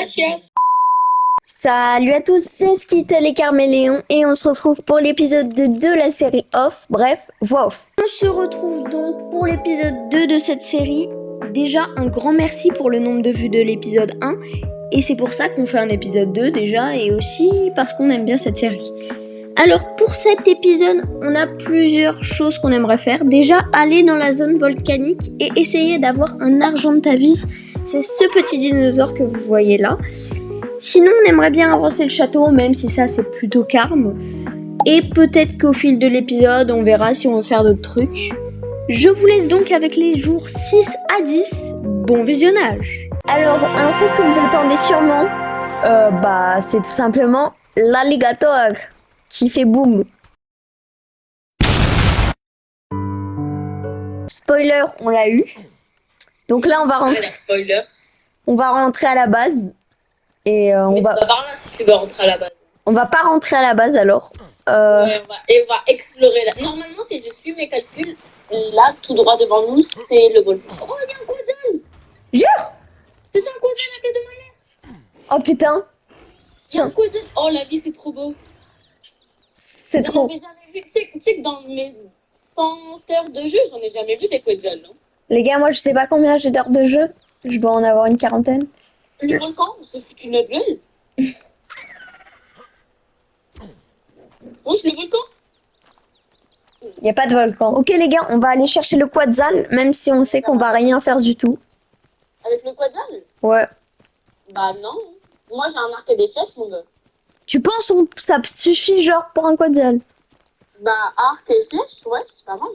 Gracias. Salut à tous, c'est Skittle et Carméléon et on se retrouve pour l'épisode 2 de la série Off, bref, voix off. On se retrouve donc pour l'épisode 2 de cette série. Déjà, un grand merci pour le nombre de vues de l'épisode 1 et c'est pour ça qu'on fait un épisode 2 déjà et aussi parce qu'on aime bien cette série. Alors pour cet épisode, on a plusieurs choses qu'on aimerait faire. Déjà, aller dans la zone volcanique et essayer d'avoir un Argentavis. C'est ce petit dinosaure que vous voyez là. Sinon, on aimerait bien avancer le château, même si ça c'est plutôt calme. Et peut-être qu'au fil de l'épisode, on verra si on veut faire d'autres trucs. Je vous laisse donc avec les jours 6 à 10. Bon visionnage. Alors, un truc que vous attendez sûrement, c'est tout simplement l'alligator qui fait boum. Spoiler, on l'a eu. Donc là, on va rentrer. Spoiler. On va rentrer à la base. Et Mais c'est pas par là si tu veux rentrer à la base. On va pas rentrer à la base alors. Ouais, on va explorer là. Normalement, si je suis mes calculs, là, tout droit devant nous, c'est le volcan. Oh, il y a un quetzal. Jure. C'est un quetzal à quai de malheur. Oh putain. Il y a un quetzal. Oh, la vie, c'est trop beau. C'est trop. J'en avais jamais vu. Tu sais que dans mes 100 heures de jeu, j'en ai jamais vu des quetzals, non? Les gars, moi, je sais pas combien j'ai d'heures de jeu. Je dois en avoir une quarantaine. Le volcan, ça fout une gueule. Oui, c'est le volcan. Y a pas de volcan. Ok les gars, on va aller chercher le quetzal, même si on sait qu'on va rien faire du tout. Avec le quetzal? Ouais. Bah non. Moi, j'ai un arc et des flèches, mon gars. Tu penses ça suffit genre pour un quetzal? Bah, arc et flèches, ouais, c'est pas mal.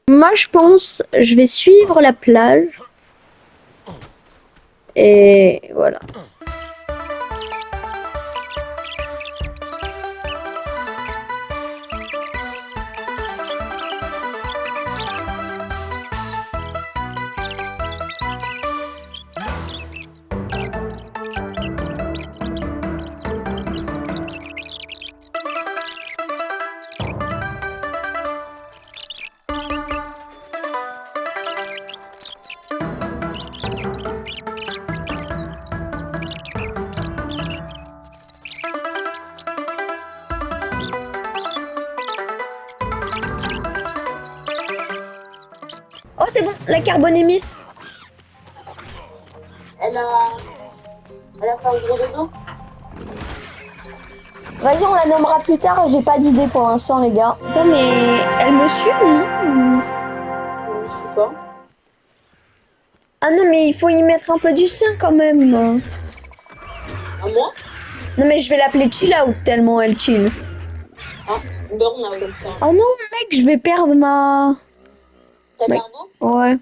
Moi, je pense, je vais suivre la plage. Et voilà. Oh, c'est bon, la carbonémis. Elle a fait un gros dodo. Vas-y, on la nommera plus tard. J'ai pas d'idée pour l'instant, les gars. Putain, mais elle me suit, non? Je sais pas. Ah non, mais il faut y mettre un peu du sien quand même. À moi? Non, mais je vais l'appeler Chill Out tellement elle chill. Ah, burn-out comme ça. Oh non, mec, je vais perdre ma... T'as Ouais. carbo? Ouais.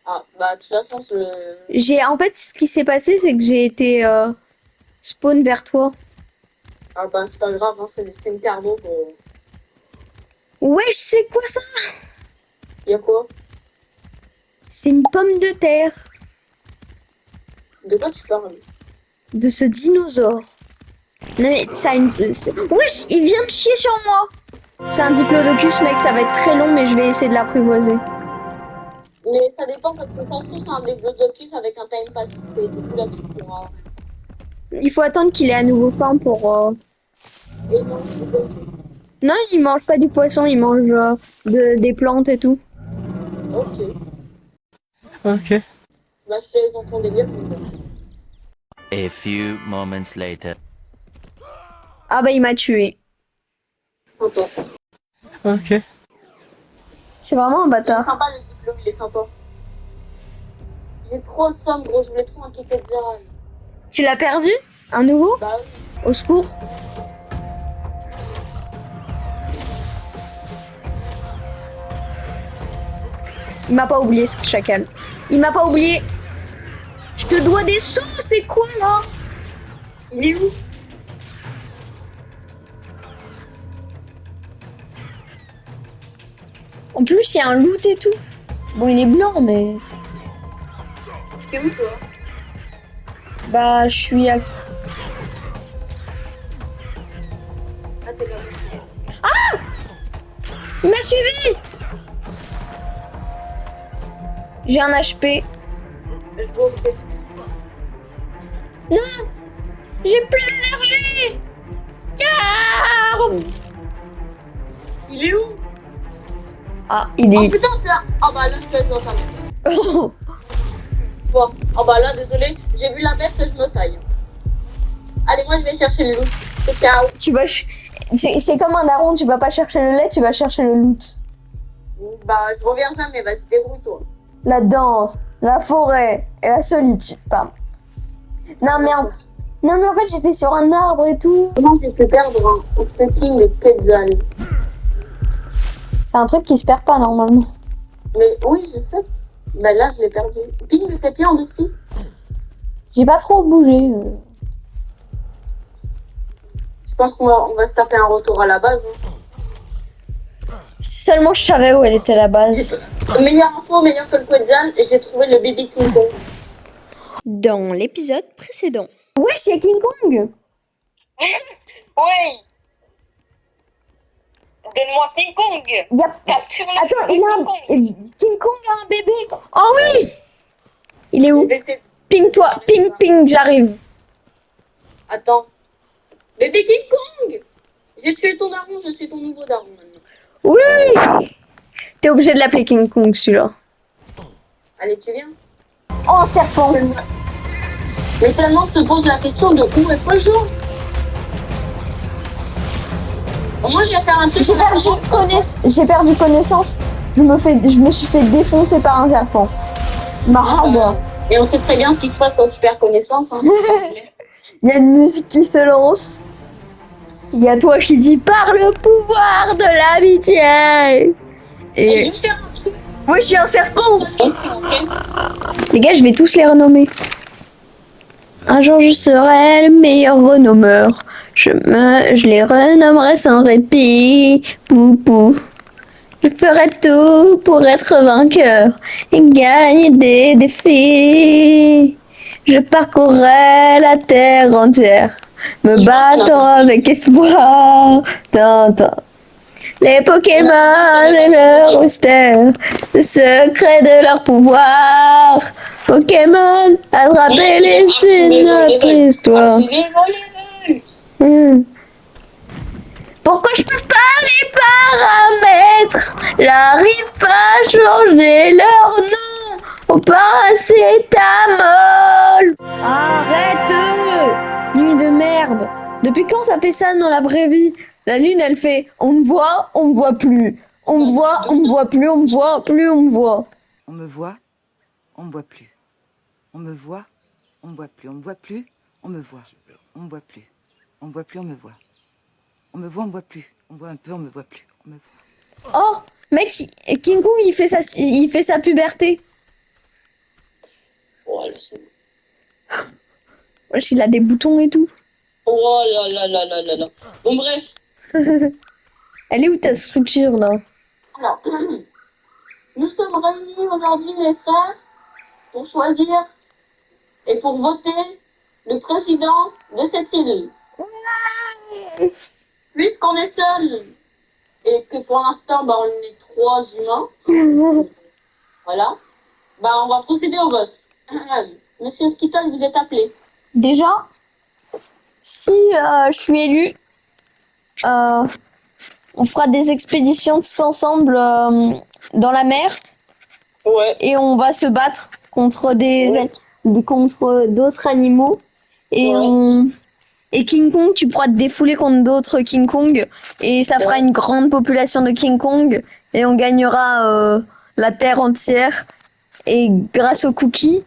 Ah, bah, de toute façon, En fait, ce qui s'est passé, c'est que j'ai été spawn vers toi. ah, bah, c'est pas grave, hein, c'est une carbo. Ouais, je sais quoi ça? Y'a quoi? C'est une pomme de terre De quoi tu parles? de ce dinosaure. Non mais ça a une... Wesh, il vient de chier sur moi. C'est un diplodocus, mec, ça va être très long, mais je vais essayer de l'apprivoiser. Mais ça dépend parce que quand c'est un Diplodocus avec un time passif, et du coup là tu pourras. Il faut attendre qu'il ait à nouveau faim pour... Et non, Non, il mange pas du poisson, il mange des plantes et tout. ok. Ok. Bah, je te laisse dans ton délire. A few moments later. Ah bah il m'a tué. Sympa. Ok. C'est vraiment un Il est bâtard. sympa le diplôme, il est sympa. J'ai trop le somme, gros, je voulais trop un Quetzal. Tu l'as perdu? Un nouveau? Bah oui. Au secours. Il m'a pas oublié ce chacal. Il m'a pas oublié. Je te dois des sous, c'est quoi là? Il est où? En plus, il y a un loot et tout. Bon, il est blanc, mais... T'es où toi? Bah, je suis à... Ah, t'es là. Il m'a suivi! J'ai un HP. Je vois où t'es. Non, j'ai plus d'énergie. Car... Il est où? Ah, il Oh est... putain, c'est là. Ah bah là, je vais être dans sa main. Bon, ah bah là, désolé, j'ai vu la bête, je me taille. Allez, moi je vais chercher le loup. C'est ciao. Tu vas... C'est comme un daron, tu vas pas chercher le lait, tu vas chercher le loot. Bah, je reviens jamais, vas-y, débrouille-toi. La danse, la forêt et la solitude. Pardon. Non, merde. Non, mais en fait, j'étais sur un arbre et tout. Comment j'ai pu perdre un fucking Quetzal? C'est un truc qui se perd pas normalement. Mais oui, je sais. Bah là, je l'ai perdu. Ping tes pieds en dessous. J'ai pas trop bougé. Je pense on va se taper un retour à la base. Hein. Si seulement je savais où elle était la base. Meilleure info, meilleur que le Quetzal, j'ai trouvé le baby King Kong. Dans l'épisode précédent. Wesh, c'est King Kong. Oui. Donne-moi King Kong. Y a... Attends, il a un... King Kong a un bébé. Oh oui. Il est où? Ping toi, ping, j'arrive. Attends. Bébé King Kong. J'ai tué ton daron, je suis ton nouveau daron maintenant. Oui. T'es obligé de l'appeler King Kong celui-là. Allez, tu viens. Oh, un serpent. Mais tellement je te pose la question de où est Pojo. Moi, je vais faire un truc. J'ai perdu connaissance. Je me suis fait défoncer par un serpent. Marade. Et on sait très bien ce qui se passe quand tu perds connaissance. Hein. Il y a une musique qui se lance. Il y a toi qui dis par le pouvoir de l'amitié. Et je vais faire un truc. Moi, je suis un serpent. Okay. Les gars, je vais tous les renommer. Un jour, je serai le meilleur renommeur. Je les renommerai sans répit. Poupou. Je ferai tout pour être vainqueur et gagner des défis. Je parcourrai la terre entière, me battant avec espoir. Tintin. Les Pokémon et leur mystère, le secret de leur pouvoir. Pokémon, attrapez-les, c'est notre histoire. Pourquoi je trouve pas les paramètres? J'arrive pas à changer leur nom au paracétamol. Arrête! Nuit de merde. Depuis quand ça fait ça dans la vraie vie? La lune elle fait on me voit plus. On me voit plus, on me voit plus, on me voit. On me voit, on me voit plus. On me voit, on me voit plus. On me voit plus, on me voit. On me voit plus. On me voit plus, on me voit. On me voit, on me voit plus. On me voit un peu, on me voit plus. On me voit. Oh, mec, King Kong il fait sa puberté. Oh là, c'est bon. Wesh, il a des boutons et tout. Oh là là là là là là. Bon bref. Elle est où ta structure là? Alors, nous sommes réunis aujourd'hui les frères pour choisir et pour voter le président de cette série. Puisqu'on est seul et que pour l'instant on est 3 humains, voilà, on va procéder au vote. Monsieur Skittle, vous êtes appelé. Déjà, si je suis élue, on fera des expéditions tous ensemble dans la mer. Ouais. Et on va se battre contre contre d'autres animaux. Et et King Kong, tu pourras te défouler contre d'autres King Kong. Et ça fera une grande population de King Kong. Et on gagnera la terre entière. Et grâce aux cookies,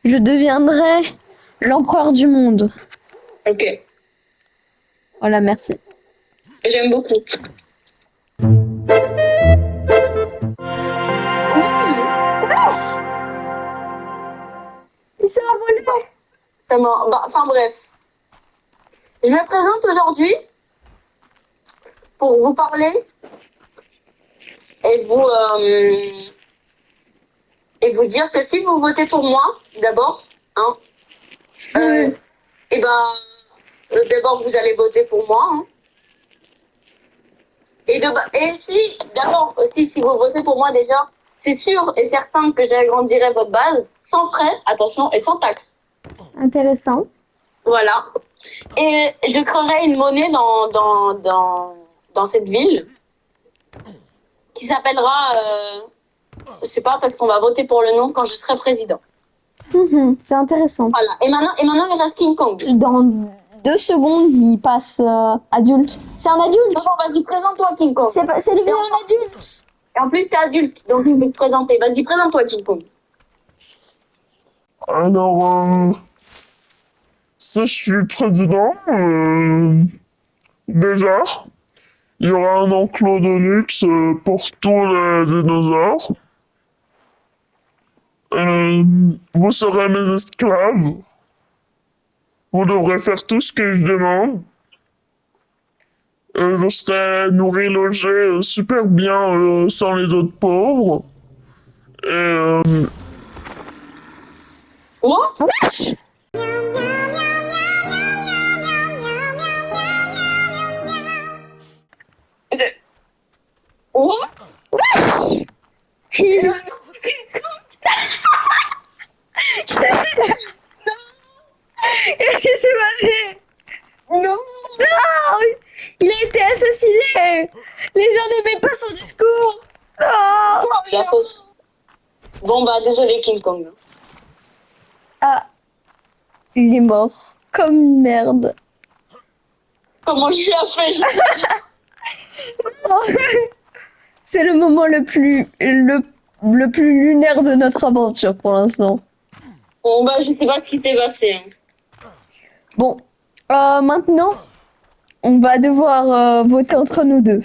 je deviendrai l'empereur du monde. Ok. Voilà, merci. J'aime beaucoup. Wesh! Il s'est envolé. Enfin bref. Je me présente aujourd'hui pour vous parler et vous dire que si vous votez pour moi, d'abord, hein, d'abord vous allez voter pour moi, hein. Et si, d'abord aussi, si vous votez pour moi déjà, c'est sûr et certain que j'agrandirai votre base sans frais, attention, et sans taxes. Intéressant. Voilà. Et je créerai une monnaie dans cette ville qui s'appellera, je sais pas, parce qu'on va voter pour le nom quand je serai président. C'est intéressant. Voilà. Et maintenant, il reste King Kong. Dans 2 secondes, il passe adulte. C'est un adulte. Bon, vas-y, présente-toi, King Kong. C'est devenu un adulte. Et en plus, t'es adulte, donc je vais te présenter. Vas-y, présente-toi, King Kong. Alors, si je suis président, déjà, il y aura un enclos de luxe pour tous les dinosaures. Vous serez mes esclaves. Vous devrez faire tout ce que je demande. Je serai nourri, logé super bien sans les autres pauvres. Et Quoi? What? Qu'est-ce qui s'est passé? Non. Non, il a été assassiné. Les gens n'aimaient pas son discours. Non. La fausse. Bon, bah, désolé, King Kong. Ah, il est mort. Comme une merde. Comment il a fait? C'est le moment le plus lunaire de notre aventure pour l'instant. Bon, bah, je sais pas ce qui s'est passé. Hein. Bon, maintenant, on va devoir voter entre nous deux.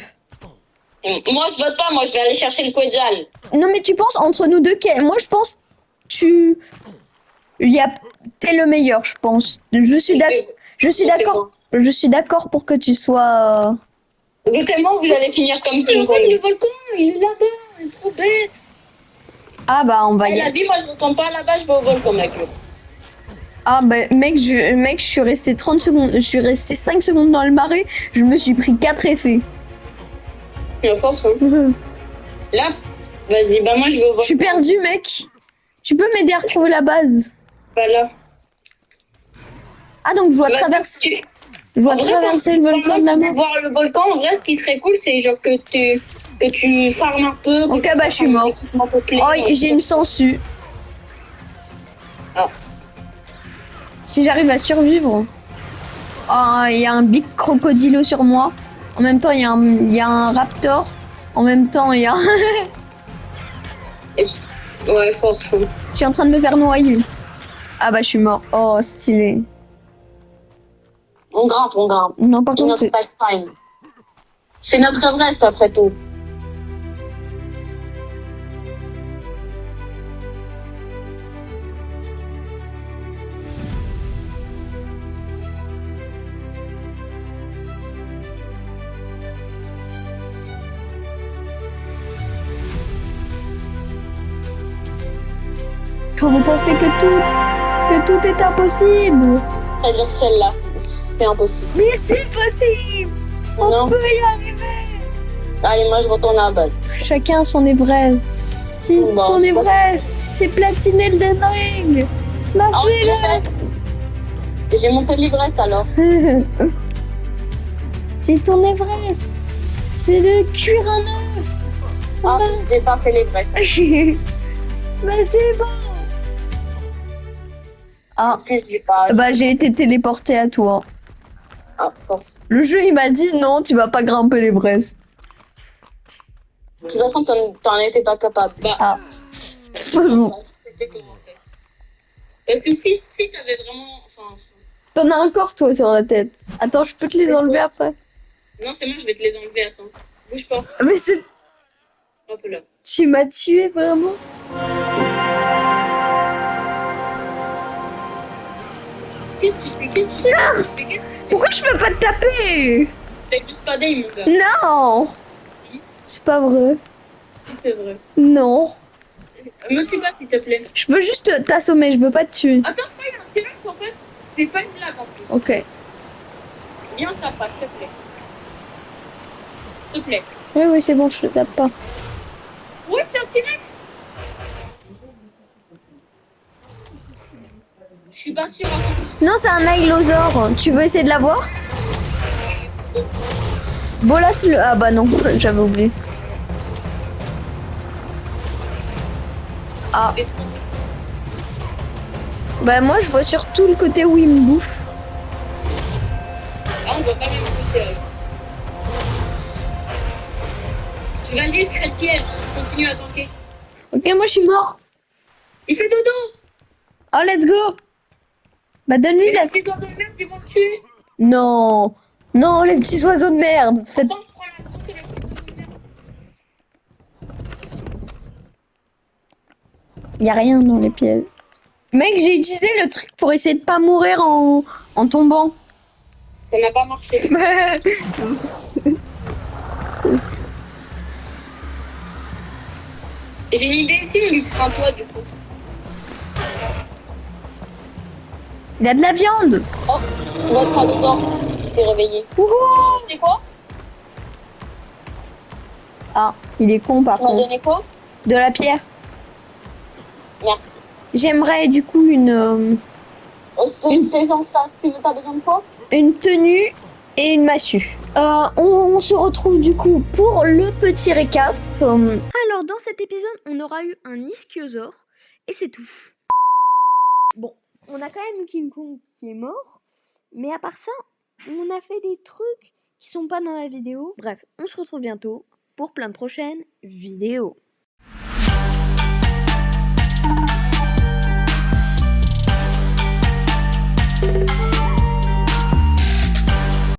Moi, je vote pas, moi, je vais aller chercher le Quetzal. Non, mais tu penses entre nous deux, moi je pense t'es le meilleur, je pense. Je suis d'accord. Je suis d'accord pour que tu sois. Tellement vous allez finir comme King Kong. Le volcan, il est là-bas, il est trop bête. Ah bah on va y Il a aller. dit, moi, je ne tombe pas là-bas, je vais au volcan, mec. Ah bah mec, je suis resté 30 secondes, je suis resté 5 secondes dans le marais, je me suis pris 4 effets. À force, hein. Là, vas-y, bah moi, je vais au volcan. Je suis perdu, mec. Tu peux m'aider à retrouver la base? Pas là. Ah donc je dois Vas-y, traverser le volcan de la pour mer. voir le volcan, en vrai, ce qui serait cool, c'est genre que tu farmes un peu. Ok, bah je suis mort. Oh, j'ai une sangsue. Ah. Si j'arrive à survivre. Oh, il y a un big crocodilo sur moi. En même temps, il y a un raptor. En même temps, il y a... Ouais, force. Je suis en train de me faire noyer. Ah bah je suis mort. Oh, stylé. On grimpe, on grimpe. Non, par C'est contre, notre c'est... lifetime. C'est notre Everest, après tout. Quand vous pensez que tout est impossible. C'est-à-dire celle-là. C'est impossible. Mais c'est possible. On Non. peut y arriver. Allez, moi, je retourne à la base. Chacun a son Everest. Si Bon, ton Everest, c'est platiner le Elden Ring. Ma Ah, fille. j'ai monté l'Everest, alors. C'est ton Everest. C'est de cuire un œuf. Ah, j'ai pas fait l'Everest. Mais c'est bon. Ah, Excuse, j'ai pas... bah j'ai été téléporté à toi. Ah, force. Le jeu il m'a dit non, tu vas pas grimper l'Everest. De toute façon, t'en étais pas capable. Bah, Ah. c'était comment faire. Parce que si t'avais vraiment... Enfin, T'en as encore toi sur la tête. Attends, je peux te les enlever après. non, c'est moi, je vais te les enlever, attends. Bouge pas. Mais c'est... Hop là. Tu m'as tué vraiment. Qu'est-ce que tu fais? Qu'est-ce que tu fais? Qu'est-ce que Pourquoi je peux pas te taper? tu fais? Juste pas d'aim, mon gars. Non. C'est pas vrai. C'est vrai. Non. Me tue pas, s'il te plaît. Je peux juste t'assommer, je veux pas te tuer. Attends, c'est pas une silence, en fait. C'est pas une blague, en plus. Ok. Viens, ça passe, s'il te plaît. S'il te plaît. Oui, oui, c'est bon, je te tape pas. Ouais, c'est un T-Rex. suis pas sûre. Non, c'est un Ailosaure. Tu veux essayer de l'avoir? Bolas le... Ah bah non, j'avais oublié. Ah. Bah moi je vois surtout le côté où il me bouffe. Ah, on voit pas même côté. Tu vas le dire, crête piège. Continue à tanker. Ok, moi je suis mort. Il fait dodo. Oh, let's go. Bah donne-lui Et la... les petits oiseaux de merde, ils vont le tuer. Non. Non, les petits oiseaux de merde. Faites... Attends, je prends la grosse et les petits oiseaux de merde. Y a rien dans les pièges. Mec, j'ai utilisé le truc pour essayer de pas mourir en tombant. Ça n'a pas marché. J'ai une idée ici, mais lui prends toi du coup. Il a de la viande. Oh, votre Alodor qui s'est réveillé. Wouhou. C'est quoi? Ah, il est con par Tu m'as contre. donné quoi? De la pierre. Merci. J'aimerais du coup une T'es sans ça. T'as besoin de quoi? tenue et une massue. On se retrouve du coup pour le petit récap. Alors dans cet épisode, on aura eu un ischiosaure et c'est tout. Bon, on a quand même eu King Kong qui est mort, mais à part ça, on a fait des trucs qui sont pas dans la vidéo. Bref, on se retrouve bientôt pour plein de prochaines vidéos.